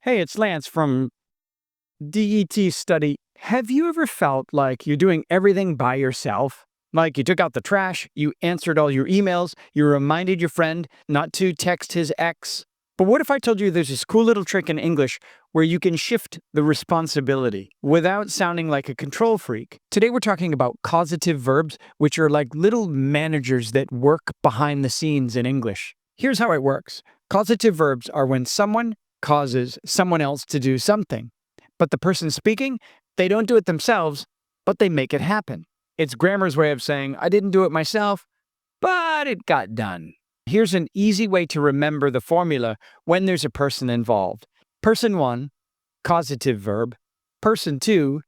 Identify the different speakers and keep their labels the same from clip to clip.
Speaker 1: Hey, it's Lance from DET study. Have you ever felt like you're doing everything by yourself? Like you took out the trash, you answered all your emails, you reminded your friend not to text his ex. But what if I told you there's this cool little trick in English where you can shift the responsibility without sounding like a control freak? Today we're talking about causative verbs, which are like little managers that work behind the scenes in English. Here's how it works. Causative verbs are when someone causes someone else to do something. But the person speaking, they don't do it themselves, but they make it happen. It's grammar's way of saying, I didn't do it myself, but it got done. Here's an easy way to remember the formula when there's a person involved. Person 1, causative verb. Person 2,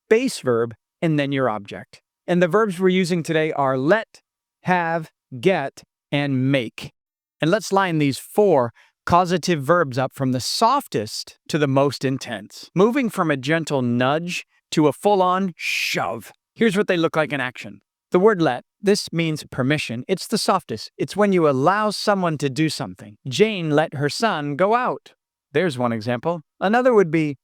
Speaker 1: base verb, and then your object. And the verbs we're using today are let, have, get, and make. And let's line these 4 causative verbs up from the softest to the most intense, moving from a gentle nudge to a full-on shove. Here's what they look like in action. The word let, this means permission. It's the softest. It's when you allow someone to do something. Jane let her son go out. There's one example. Another would be,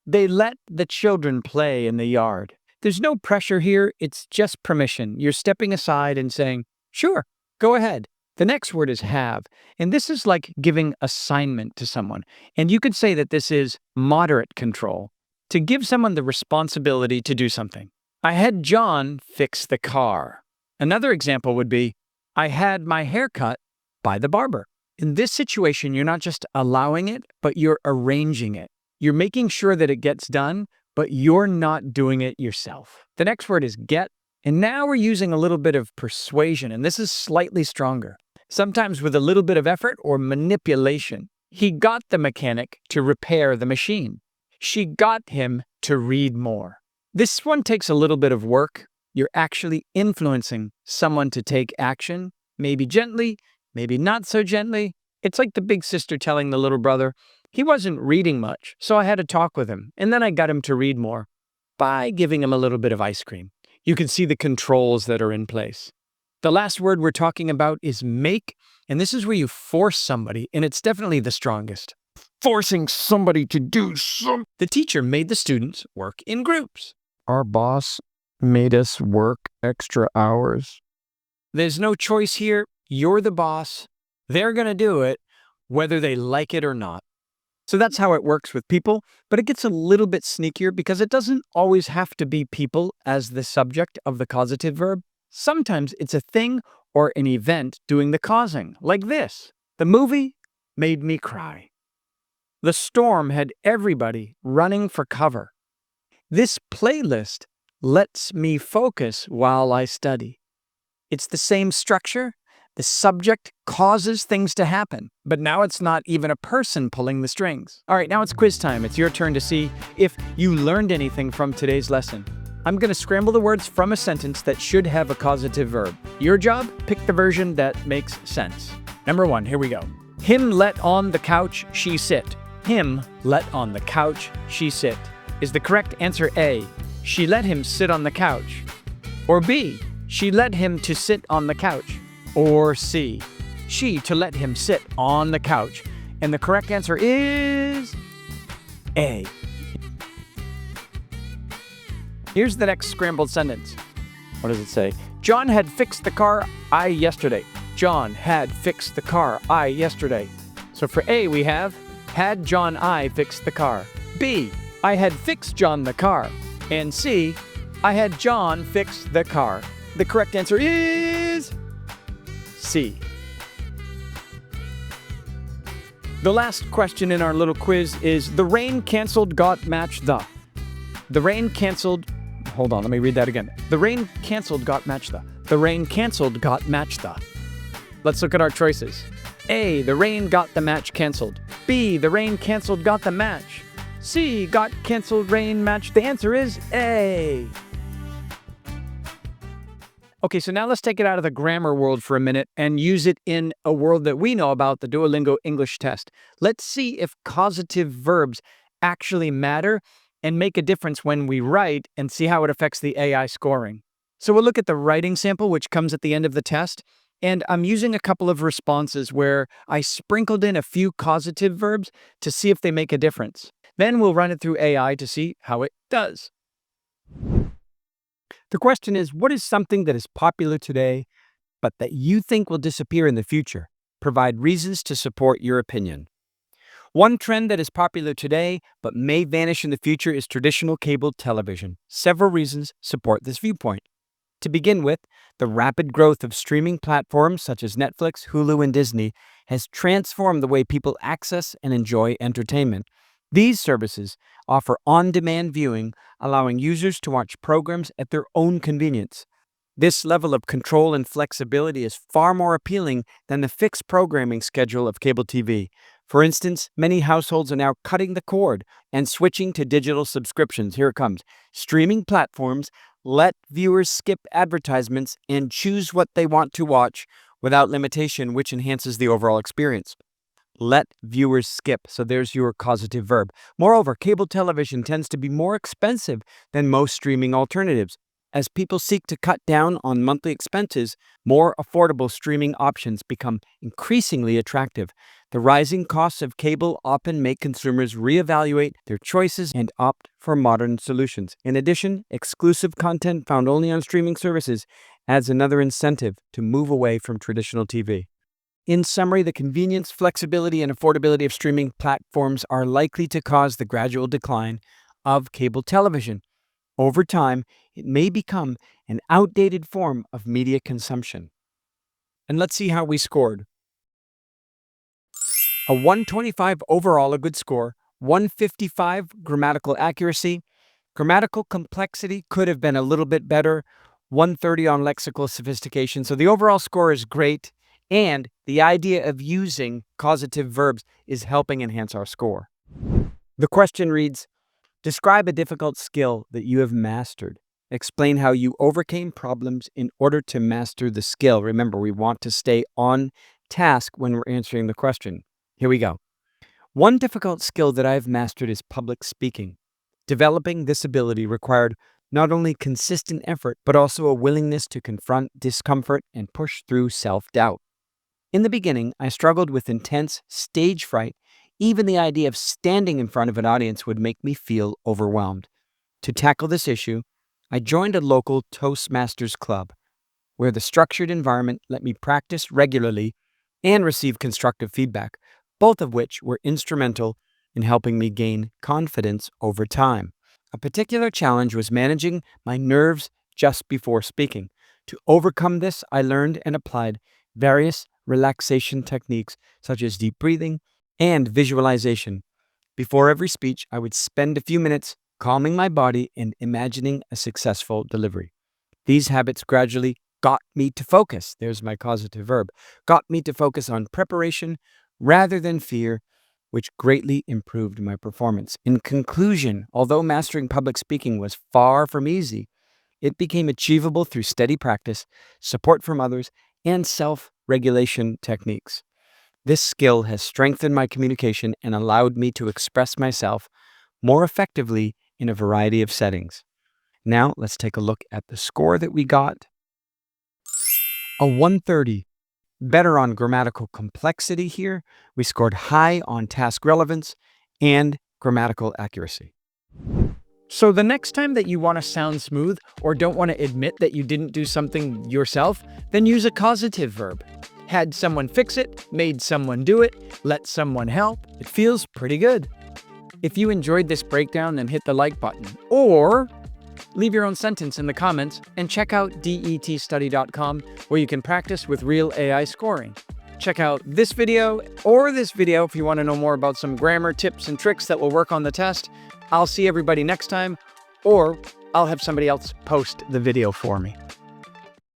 Speaker 1: they let the children play in the yard. There's no pressure here. It's just permission. You're stepping aside and saying, sure, go ahead. The next word is have, and this is like giving assignment to someone. And you could say that this is moderate control, to give someone the responsibility to do something. I had John fix the car. Another example would be, I had my hair cut by the barber. In this situation, you're not just allowing it, but you're arranging it. You're making sure that it gets done, but you're not doing it yourself. The next word is get, and now we're using a little bit of persuasion, and this is slightly stronger. Sometimes with a little bit of effort or manipulation. He got the mechanic to repair the machine. She got him to read more. This one takes a little bit of work. You're actually influencing someone to take action, maybe gently, maybe not so gently. It's like the big sister telling the little brother, he wasn't reading much, so I had to talk with him, and then I got him to read more by giving him a little bit of ice cream. You can see the controls that are in place. The last word we're talking about is make, and this is where you force somebody, and it's definitely the strongest. Forcing somebody to do something. The teacher made the students work in groups. Our boss made us work extra hours. There's no choice here. You're the boss. They're going to do it, whether they like it or not. So that's how it works with people, but it gets a little bit sneakier because it doesn't always have to be people as the subject of the causative verb. Sometimes it's a thing or an event doing the causing, like this. The movie made me cry. The storm had everybody running for cover. This playlist lets me focus while I study. It's the same structure. The subject causes things to happen, but now it's not even a person pulling the strings. All right, now it's quiz time. It's your turn to see if you learned anything from today's lesson. I'm going to scramble the words from a sentence that should have a causative verb. Your job, pick the version that makes sense. Number 1, here we go. Him let on the couch, she sit. Him let on the couch, she sit. Is the correct answer A, she let him sit on the couch? Or B, she let him to sit on the couch? Or C, she to let him sit on the couch? And the correct answer is A. Here's the next scrambled sentence. What does it say? John had fixed the car yesterday. John had fixed the car yesterday. So for A, we have, had John fixed the car. B, I had fixed John the car. And C, I had John fix the car. The correct answer is C. The last question in our little quiz is, the rain canceled got match the. The rain canceled, hold on, let me read that again. The rain canceled got match the. The rain canceled got match the. Let's look at our choices. A, the rain got the match canceled. B, the rain canceled got the match. C, got canceled rain match. The answer is A. Okay, so now let's take it out of the grammar world for a minute and use it in a world that we know about, the Duolingo English Test. Let's see if causative verbs actually matter and make a difference when we write, and see how it affects the AI scoring. So we'll look at the writing sample, which comes at the end of the test. And I'm using a couple of responses where I sprinkled in a few causative verbs to see if they make a difference. Then we'll run it through AI to see how it does. The question is, what is something that is popular today, but that you think will disappear in the future? Provide reasons to support your opinion. One trend that is popular today, but may vanish in the future, is traditional cable television. Several reasons support this viewpoint. To begin with, the rapid growth of streaming platforms such as Netflix, Hulu, and Disney has transformed the way people access and enjoy entertainment. These services offer on-demand viewing, allowing users to watch programs at their own convenience. This level of control and flexibility is far more appealing than the fixed programming schedule of cable TV. For instance, many households are now cutting the cord and switching to digital subscriptions. Here it comes. Streaming platforms let viewers skip advertisements and choose what they want to watch without limitation, which enhances the overall experience. Let viewers skip. So there's your causative verb. Moreover, cable television tends to be more expensive than most streaming alternatives. As people seek to cut down on monthly expenses, more affordable streaming options become increasingly attractive. The rising costs of cable often make consumers reevaluate their choices and opt for modern solutions. In addition, exclusive content found only on streaming services adds another incentive to move away from traditional TV. In summary, the convenience, flexibility, and affordability of streaming platforms are likely to cause the gradual decline of cable television. Over time, it may become an outdated form of media consumption. And let's see how we scored. A 125 overall, a good score. 155 grammatical accuracy. Grammatical complexity could have been a little bit better. 130 on lexical sophistication. So the overall score is great. And the idea of using causative verbs is helping enhance our score. The question reads, describe a difficult skill that you have mastered. Explain how you overcame problems in order to master the skill. Remember, we want to stay on task when we're answering the question. Here we go. One difficult skill that I've mastered is public speaking. Developing this ability required not only consistent effort, but also a willingness to confront discomfort and push through self-doubt. In the beginning, I struggled with intense stage fright. Even the idea of standing in front of an audience would make me feel overwhelmed. To tackle this issue, I joined a local Toastmasters club, where the structured environment let me practice regularly and receive constructive feedback, both of which were instrumental in helping me gain confidence over time. A particular challenge was managing my nerves just before speaking. To overcome this, I learned and applied various relaxation techniques such as deep breathing and visualization. Before every speech, I would spend a few minutes calming my body and imagining a successful delivery. These habits gradually got me to focus. There's my causative verb. Got me to focus on preparation rather than fear, which greatly improved my performance. In conclusion, although mastering public speaking was far from easy, it became achievable through steady practice, support from others, and self-regulation techniques. This skill has strengthened my communication and allowed me to express myself more effectively in a variety of settings. Now, let's take a look at the score that we got. A 130. Better on grammatical complexity here. We scored high on task relevance and grammatical accuracy. So the next time that you want to sound smooth or don't want to admit that you didn't do something yourself, then use a causative verb. Had someone fix it, made someone do it, let someone help. It feels pretty good. If you enjoyed this breakdown, then hit the like button or leave your own sentence in the comments and check out DETstudy.com where you can practice with real AI scoring. Check out this video or this video if you want to know more about some grammar tips and tricks that will work on the test. I'll see everybody next time, or I'll have somebody else post the video for me.